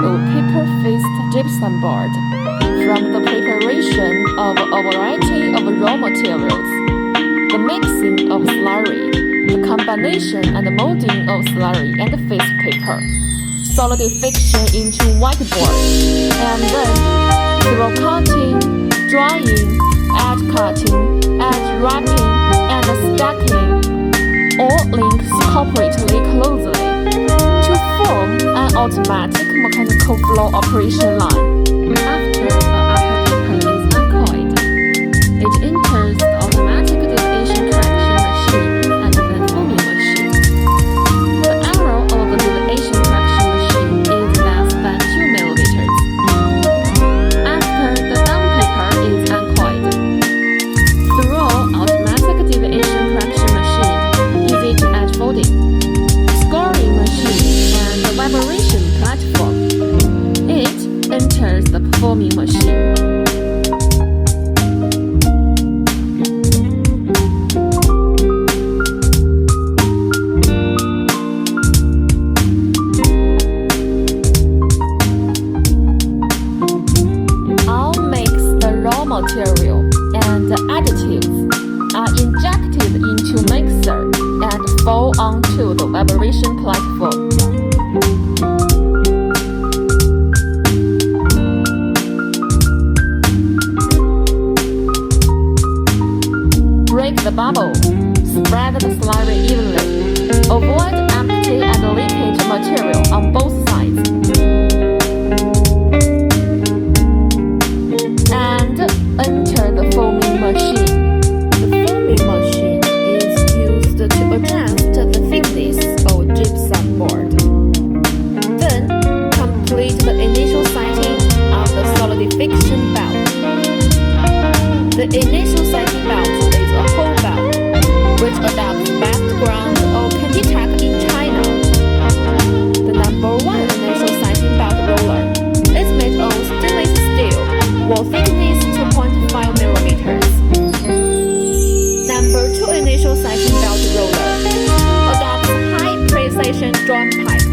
of paper-faced gypsum board from the preparation of a variety of raw materials, the mixing of slurry, the combination and molding of slurry and face paper, solidification into whiteboard, and then through cutting, drying, edge cutting, edge wrapping, and stacking, all links corporately closely to form an automatic mechanical flow operation line. After the upper paper is uncoiled, it enters the automatic deviation correction machine and the foaming machine. The error of the deviation correction machine is less than 2 mm. After the down paper is uncoiled, through automatic deviation correction machine, easy-to-edge folding, scoring machine, and the vibration platform, it enters the foaming machine. All mix the raw material and the additives are injected into mixer and fall onto the vibration platform. Break the bubble. Spread the slurry evenly. Avoid empty and leakage material on both sides. And enter the foaming machine. The foaming machine is used to adjust the thickness of gypsum board. Then complete the initial setting of the solidification belt. The initial setting belt is a whole belt, which adopts background of Candy in China. The number 1 initial setting belt roller is made of stainless steel, wall thickness 2.5 mm. Number 2 initial setting belt roller adopts high precision drum pipe,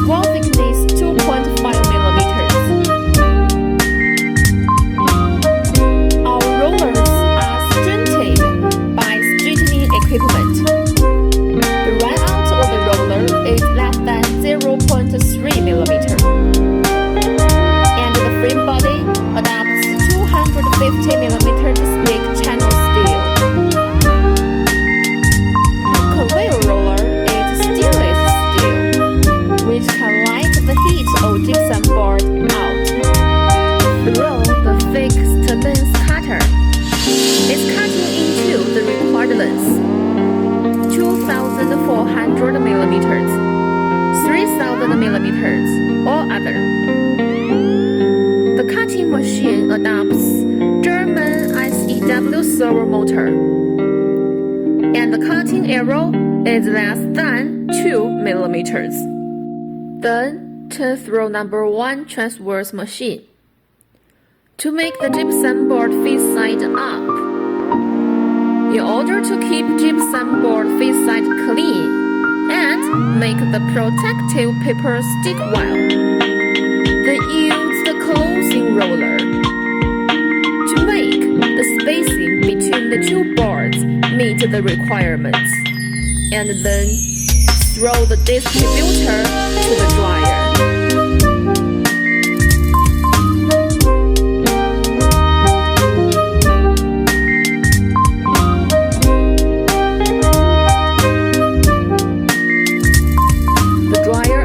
wall thickness 2.5 mm. Our rollers are strengthened by straightening equipment. The runout of the roller is less than 0.3 mm, and the frame body adopts 250 mm thick channel steel. The conveyor roller is stainless steel, which can light the heat of gypsum board out. Through the fixed length cutter, it's cutting into the required length, 2,400 mm, 3,000 mm, or other. The cutting machine adopts German SEW servo motor, and the cutting arrow is less than 2 mm. Then turn through number 1 transverse machine to make the gypsum board face side up. In order to keep gypsum board face side clean and make the protective paper stick well, then use the closing roller to make the spacing between the 2 boards meet the requirements, and then throw the distributor to the dryer.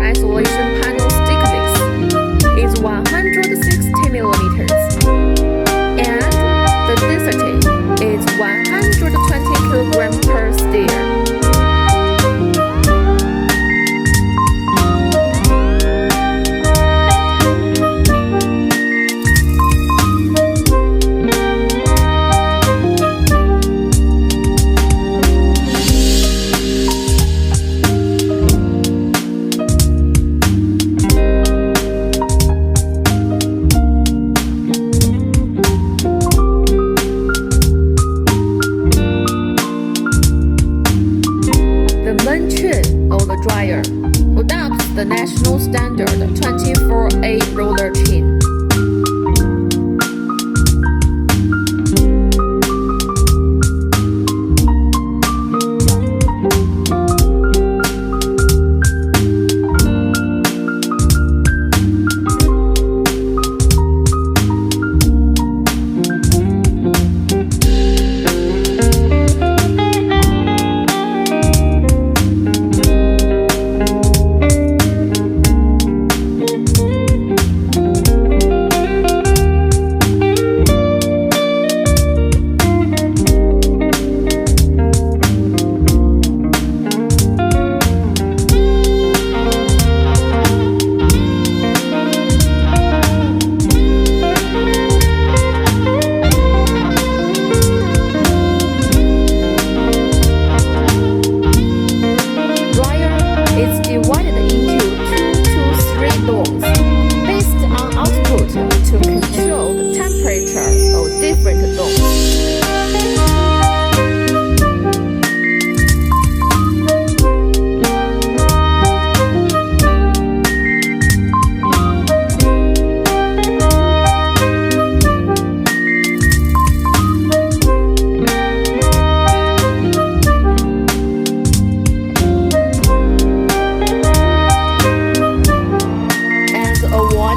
Isolation panel thickness is 160 mm, and the density is 120 kg per steer. the national standard 24A roller chain.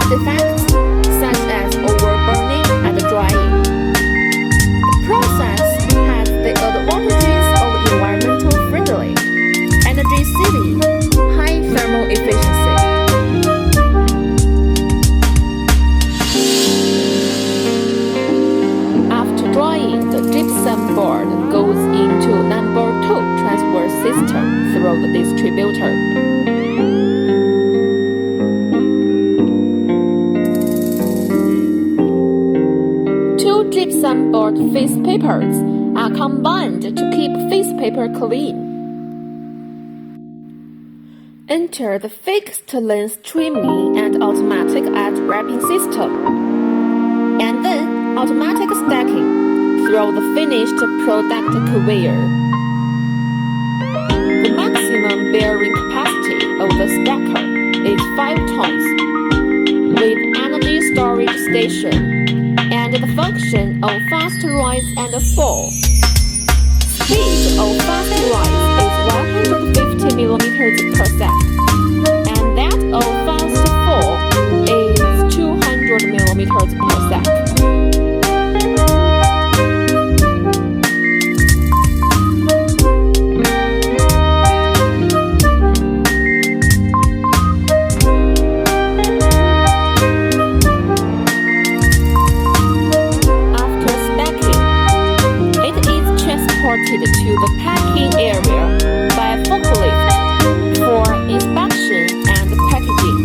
Defects such as overburning and drying. The process has the advantages of environmental friendly, energy saving, high thermal efficiency. After drying, the gypsum board goes into number 2 transfer system through the distributor. Gypsum board face papers are combined to keep face paper clean. Enter the fixed length trimming and automatic edge wrapping system, and then automatic stacking through the finished product conveyor. The maximum bearing capacity of the stacker is 5 tons, with energy storage station and the function of fast rise and fall. Speed of fast rise is 150 mm per second, and that of fast fall is 200 mm per second. To the packing area by forklift for inspection and packaging.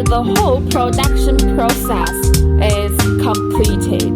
The whole production process is completed.